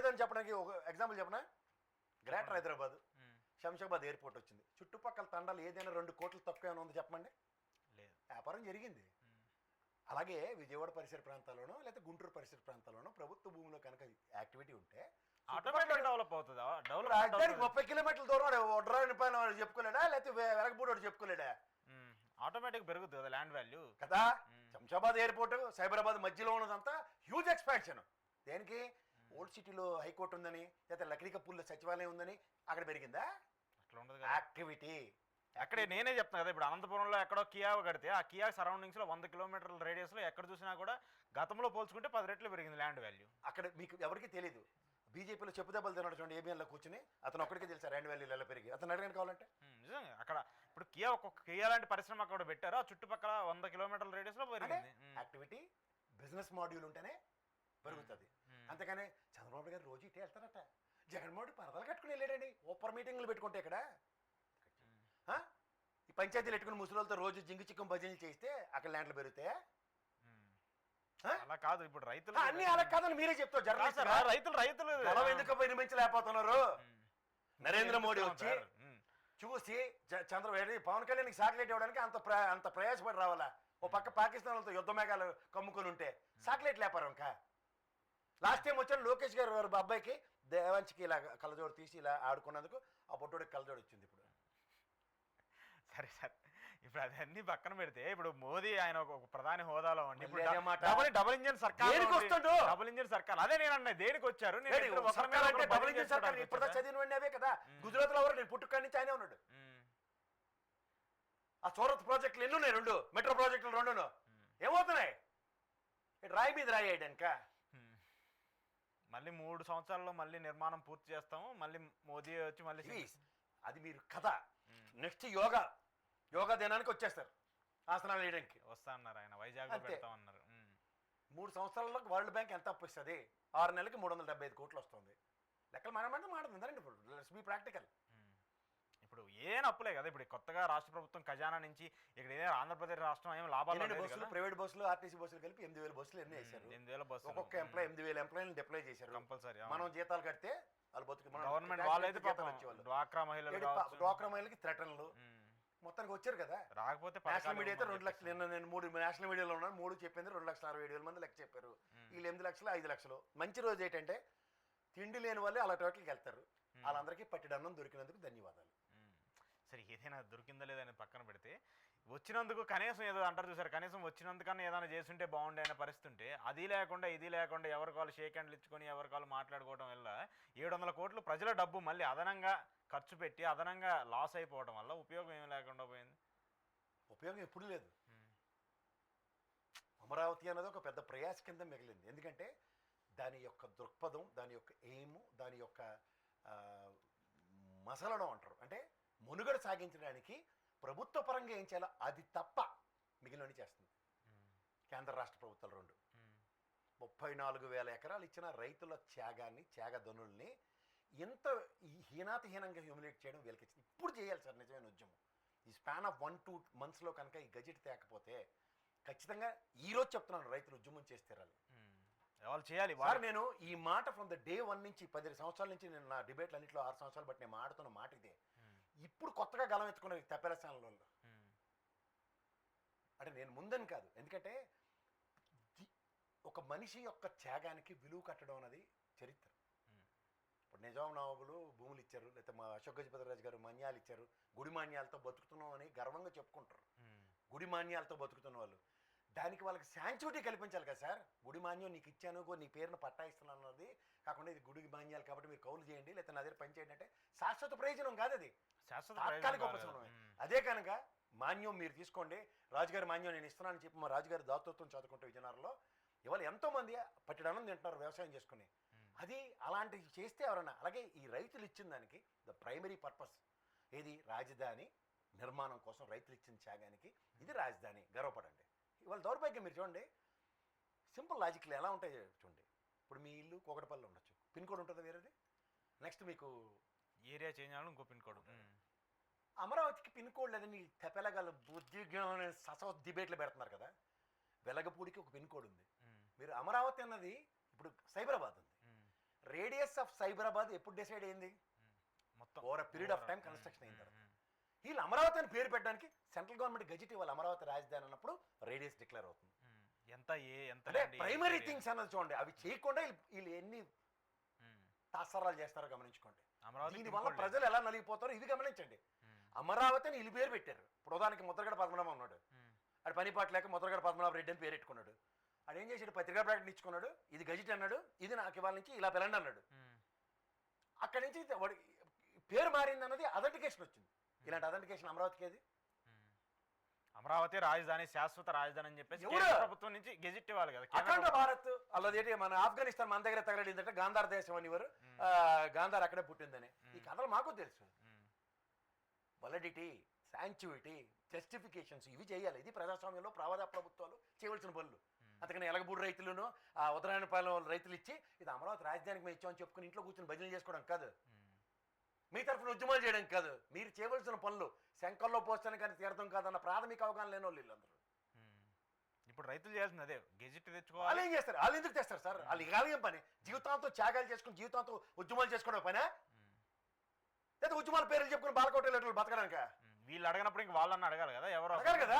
లేదని చెప్పడానికి ఒక ఎగ్జాంపుల్ చెప్పనా, గ్రేటర్ హైదరాబాద్ శంషాబాద్ ఎయిర్పోర్ట్ వచ్చింది, చుట్టుపక్కల తండాలు ఏదైనా 2 కోట్లు తక్కువ ఏమైనా ఉంది చెప్పండి? లేదు. వ్యాపారం జరిగింది. అలాగే విజయవాడ పరిసర ప్రాంతాల్లోనో లేకపోతే గుంటూరు పరిసర ప్రాంతాల్లోనో ప్రభుత్వ భూమిలో కనుక యాక్టివిటీ ఉంటే ఆటోమేటిక్ డెవలప్ అవుతుంది. రాజధానికి 30 కిలోమీటర్ల దూరం ఒడ్రాని పైన వాడు చెప్పుకోలేడా, లేకపోతే వెలగపూడి వాడు చెప్పుకోలేడా? ఆటోమేటిక్ పెరుగుతుంది కదా ల్యాండ్ వాల్యూ కదా. శంషాబాద్ ఎయిర్పోర్ట్ సైబరాబాద్ మధ్యలో ఉన్నదంతా హ్యూజ్ ఎక్స్పాన్షన్. దేనికి? ఓల్డ్ సిటీలో హైకోర్టు ఉందని, లేకపోతే లక్డీకపూర్లో సచివాలయం ఉందని అక్కడ పెరిగిందా? అట్లా ఉండదు. యాక్టివిటీ అక్కడే నేనే చెప్తాను కదా, ఇప్పుడు అనంతపురంలో ఎక్కడో కియా కడితే ఆ కియా సరౌండింగ్స్లో 100 కిలోమీటర్ల రేడియస్లో ఎక్కడ చూసినా కూడా గతంలో పోల్చుకుంటే 10 రెట్లు పెరిగింది ల్యాండ్ వాల్యూ. అక్కడ మీకు ఎవరికి తెలియదు. బీజేపీలో చెప్పు దెబ్బలు తినడం చూడండి, ఏబిఎన్లో కూర్చుని అతను ఒక్కడికే తెలుసా ల్యాండ్ వాల్యూలు ఎలా పెరిగి. అతను అడగని కావాలంటే నిజంగా అక్కడ ఇప్పుడు కియా ఒక్కొక్క కియా లాంటి పరిశ్రమ అక్కడ పెట్టారు, ఆ చుట్టుపక్కల 100 కిలోమీటర్ల రేడియస్లో పెరిగింది. యాక్టివిటీ బిజినెస్ మాడ్యూల్ ఉంటేనే పెరుగుతుంది. అంతేగాని చంద్రబాబు గారు రోజు ఇటే వెళ్తారట, జగన్మోహన్ పరదలు కట్టుకుని వెళ్ళాడండి ఓపర్ మీటింగ్లు పెట్టుకుంటే ఇక్కడ. ఈ పంచాయతీలు పెట్టుకుని ముసలితో రోజు జింగి చిక్కం భజనలు చేస్తే అక్కడ ల్యాండ్లు పెరుగుతాయా? అలా కాదు. ఇప్పుడు రైతులు అన్ని అలా కాదని మీరే చెప్తారు. రైతులు పొలం ఎందుకు నిర్మించలేకపోతున్నారు? నరేంద్ర మోడీ వచ్చి చూసి చంద్రబాబు పవన్ కళ్యాణ్ సాటిలైట్ ఇవ్వడానికి అంత ప్రయాసపడి రావాలా? ఓ పక్క పాకిస్తాన్ వాళ్ళతో యుద్ధ మేఘాలు కమ్ముకొని ఉంటే సాటిలైట్ లేపారు. ఇంకా లాస్ట్ టైం వచ్చాను లోకేష్ గారు వారి అబ్బాయికి దేవాంశకి ఇలా కళ్ళజోడు తీసి ఇలా ఆడుకున్నందుకు ఆ పొట్టోడికి కళ్ళజోడు వచ్చింది. ఇప్పుడు సరే సార్, ఇప్పుడు అదన్నీ పక్కన పెడితే ఇప్పుడు మోదీ ఆయన ఒక ప్రధాని హోదాలో ఉండి డబుల్ ఇంజిన్ సర్కార్ అదే నేను అన్నా దేనికి వచ్చారు? డబుల్ ఇంజిన్ సర్కార్ ఇప్పుడు చదివిన అవే కదా. గుజరాత్ లో ఎవరు? నేను పుట్టుక నుంచి ఆయనే ఉన్నాడు. ఆ సూరత్ ప్రాజెక్టులు ఎన్ని ఉన్నాయి? 2 మెట్రో ప్రాజెక్టులు 2 ఏమవుతున్నాయి? రాయి మీద రాయి అయ్యాక మళ్ళీ 3 సంవత్సరాల్లో మళ్ళీ నిర్మాణం పూర్తి చేస్తాము. మళ్ళీ మోదీ వచ్చి మళ్ళీ అది మీరు కథ. నెక్స్ట్ యోగా దినానికి వచ్చేస్తారు ఆసనాలు వేయడానికి. వస్తా అన్నారు ఆయన, వైజాగ్ పెడతామన్నారు. 3 సంవత్సరాల్లో వరల్డ్ బ్యాంక్ ఎంత అప్పు ఇస్తుంది? 6 నెలలకి 375 కోట్లు వస్తుంది. లెక్కలు మనమంటే మాట్లాడుతుందండి. ఇప్పుడు లెట్స్ బి ప్రాక్టికల్. ఇప్పుడు ఏం అప్పులే కదా. ఇప్పుడు కొత్తగా రాష్ట్ర ప్రభుత్వం ఖజానా నుంచి ఇక్కడ ఏదైనా ఆంధ్రప్రదేశ్ రాష్ట్రం ఏం లాభాలు బస్సులు, ప్రైవేట్ బస్సులు, ఆర్టీసీ బస్సులు కలిపి 8,000 బస్సులు ఎన్ని వేశారు? 8,000 బస్సులు. ఒక్కొక్క ఎంప్లాయ్ 8,000 ఎంప్లాయీలు డిప్లాయ్ చేశారు కంపల్సరీ. మనం జీతాలు కడితే వాళ్ళు బతుకు గవర్నమెంట్ వాళ్ళైతే డ్వాక్రా మహిళలకి థ్రెటన్లు మొత్తానికి వచ్చారు కదా. రాకపోతే నేషనల్ మీడియా అయితే 2 లక్షలు. నేను 3 నేషనల్ మీడియాలో ఉన్నాను. 3 చెప్పింది 2,60,000 మంది లెక్క చెప్పారు. వీళ్ళు 8 లక్షలు 5 లక్షలు. మంచి రోజు ఏంటంటే తిండి లేని వాళ్ళే అలా టోటల్కి వెళ్తారు. వాళ్ళందరికీ పట్టిడన్నం దొరికినందుకు ధన్యవాదాలు. సరే, ఏదైనా దొరికిందా లేదని పక్కన పెడితే వచ్చినందుకు కనీసం ఏదో అంటారు చూసారు, కనీసం వచ్చినందుకన్నా ఏదైనా చేస్తుంటే బాగుండే అనే పరిస్థితి ఉంటే అది లేకుండా ఇది లేకుండా ఎవరికి వాళ్ళు షేక్ హ్యాండ్లు ఇచ్చుకొని ఎవరికి వాళ్ళు మాట్లాడుకోవడం వల్ల 700 కోట్లు ప్రజల డబ్బు మళ్ళీ అదనంగా ఖర్చు పెట్టి అదనంగా లాస్ అయిపోవడం వల్ల ఉపయోగం ఏమీ లేకుండా పోయింది. ఉపయోగం ఎప్పుడు లేదు. అమరావతి అన్నది ఒక పెద్ద ప్రయాస కింద మిగిలింది. ఎందుకంటే దాని యొక్క దృక్పథం, దాని యొక్క ఎయిమ్, దాని యొక్క మసలడం అంటారు, అంటే మనుగడ సాగించడానికి ప్రభుత్వ పరంగా ఏం చేయాలో అది తప్ప మిగిలిన చేస్తుంది. కేంద్ర రాష్ట్ర ప్రభుత్వాలు 2 34,000 ఎకరాలు ఇచ్చిన రైతుల త్యాగధనుల్ని ఎంత హీనాతిహీనంగా హ్యూమిలేట్ చేయడం వీళ్ళకి ఇప్పుడు చేయాలి సార్ నిజమైన ఉద్యమం. ఈ స్పాన్ ఆఫ్ 1-2 మంత్స్లో కనుక ఈ గజెట్ తేకపోతే ఖచ్చితంగా ఈరోజు చెప్తున్నాను రైతులు ఉద్యమం చేసి తీరాలి. వాళ్ళు చేయాలి సార్. నేను ఈ మాట ఫ్రమ్ ద డే 1 నుంచి 10 సంవత్సరాల నుంచి నేను నా డిబేట్లు అన్నింటిలో 6 సంవత్సరాలు బట్టి నేను మాడుతున్న మాట ఇదే. ఇప్పుడు కొత్తగా గలం ఎత్తుకున్న తెప్పల స్థానంలో అంటే నేను ముందని కాదు. ఎందుకంటే ఒక మనిషి యొక్క త్యాగానికి విలువ కట్టడం అనేది చరిత్ర. ఇప్పుడు నిజాం నవాబులు భూములు ఇచ్చారు, లేకపోతే మా అశోక్ గజపతిరాజు గారు మాన్యాలు ఇచ్చారు. గుడి మాన్యాలతో బతుకుతున్నాం అని గర్వంగా చెప్పుకుంటారు. గుడి మాన్యాలతో బతుకుతున్న వాళ్ళు దానికి వాళ్ళకి శాంచురిటీ కల్పించాలి కదా సార్. గుడి మాన్యం నీకు ఇచ్చాను, నీ పేరును పట్టా ఇస్తున్నాను అన్నది కాకుండా ఇది గుడి మాన్యాలు కాబట్టి మీరు కౌలు చేయండి లేకపోతే నా దగ్గర పని చేయండి అంటే శాశ్వత ప్రయోజనం కాదు, అది తాత్కాలిక ఉపశమనమే. అదే కనుక మాన్యం మీరు తీసుకోండి, రాజుగారి మాన్యం నేను ఇస్తున్నానని చెప్పి మా రాజుగారి దాతృత్వం చదువుకుంటే విజయనగరంలో ఇవాళ ఎంతోమంది పట్టడనం తింటున్నారు వ్యవసాయం చేసుకుని. అది అలాంటివి చేస్తే ఎవరన్నా. అలాగే ఈ రైతులు ఇచ్చిన దానికి ద ప్రైమరీ పర్పస్ ఏది? రాజధాని నిర్మాణం కోసం రైతులు ఇచ్చిన త్యాగానికి ఇది రాజధాని, గర్వపడండి. ఇవాళ దౌర్భాగ్యం మీరు చూడండి, సింపుల్ లాజిక్లు ఎలా ఉంటాయి చూడండి. ఇప్పుడు మీ ఇల్లు కోకటపల్లిలో ఉండొచ్చు, పిన్ కోడ్ ఉంటుంది వేరేది. నెక్స్ట్ మీకు ఏరియా చేంజ్ అవ్వాలి, ఇంకో పిన్ కోడ్. అమరావతికి పిన్ కోడ్ లేదని తెప్పలగల బుద్ధిజ్ఞానం ససవ డిబేట్లు పెడుతున్నారు కదా. వెలగపూడికి ఒక పిన్ కోడ్ ఉంది. మీరు అమరావతి అన్నది ఇప్పుడు సైబరాబాద్ ఉంది. రేడియస్ ఆఫ్ సైబరాబాద్ ఎప్పుడు డిసైడ్ అయింది? మొత్తం over period of time construction అయిన తర్వాత. వీళ్ళు అమరావతి అని పేరు పెట్టడానికి సెంట్రల్ గవర్నమెంట్ గెజిట్ ఇవ్వాలి. అమరావతి రాజధాని అన్నప్పుడు రేడియస్ డిక్లేర్ అవుతుంది. ఎంత అంటే ప్రైమరీ థింగ్స్ అన్నది చూడండి, అవి చేయకుండా వీళ్ళు ఎన్ని తాత్సరాలు చేస్తారో గమనించుకోండి. దీనివల్ల ప్రజలు ఎలా నలిగిపోతారో ఇది గమనించండి. అమరావతి అని వీళ్ళు పేరు పెట్టారు. ఇప్పుడు ఉదాహరణకి ముద్రగడ పద్మనాభం ఉన్నాడు, అది పనిపాటు లేక ముద్రగడ పద్మనాభ రెడ్డి అని పేరు పెట్టుకున్నాడు. అది ఏం చేశాడు, పత్రికా ప్రకటన ఇచ్చుకున్నాడు, ఇది గజిట్ అన్నాడు, ఇది నాకు ఇవాళ నుంచి ఇలా పిలండి అన్నాడు. అక్కడి నుంచి వాడి పేరు మారింది అన్నది అథెంటికేషన్ వచ్చింది. ఇలాంటి అథెంటికేషన్ అమరావతికి ఏది? అమరావతి రాజధాని, శాశ్వత రాజధాని అని చెప్పేసి ప్రభుత్వం నుంచి గెజిట్ ఇవ్వాలి కదా. అఖండ భారత్ అల్లదేంటి, మన ఆఫ్ఘనిస్తాన్ మన దగ్గర తగలడిందంటే గాంధార్ దేశం అనేవారు, గాంధార్ అక్కడే పుట్టిందని. ఈ కథలు మాకు తెలుసు. వాలిడిటీ, శాంచుయిటీ, జస్టిఫికేషన్స్ ఇవి చేయాలి. ఇది ప్రజాస్వామ్యంలో ప్రభుత్వాలు చేయవలసిన పనులు. అందుకని ఎలగబూడి రైతులను ఉత్తరాయణపాలెం రైతులు ఇచ్చి ఇది అమరావతి రాజధానికి మేము ఇచ్చామని చెప్పుకుని ఇంట్లో కూర్చొని భజనలు చేసుకోవడం కాదు, మీ తరఫున ఉద్యమాలు చేయడం కాదు. మీరు చేయవలసిన పనులు శంకల్లో పోస్తాను కానీ తీర్థం కాదన్న ప్రాథమిక అవగాహన లేని వాళ్ళు వీళ్ళందరూ. ఇప్పుడు రైతులు చేయాల్సింది అదే, గెజిట్ తెచ్చుకోవాలి. వాళ్ళు ఏం చేస్తారు? వాళ్ళు ఎందుకు తెస్తారు సార్? వాళ్ళు ఇలాగేం పని? జీవితాంతం త్యాగాలు చేసుకుని జీవితాంతం ఉద్యమాలు చేసుకోవడం పనే? లేదా ఉద్యమాల పేర్లు చెప్పుకుని బాలకోట బతకడానిక? వీళ్ళు అడగనప్పుడు ఇంక వాళ్ళని అడగాలి కదా, ఎవరు అడగాలి కదా.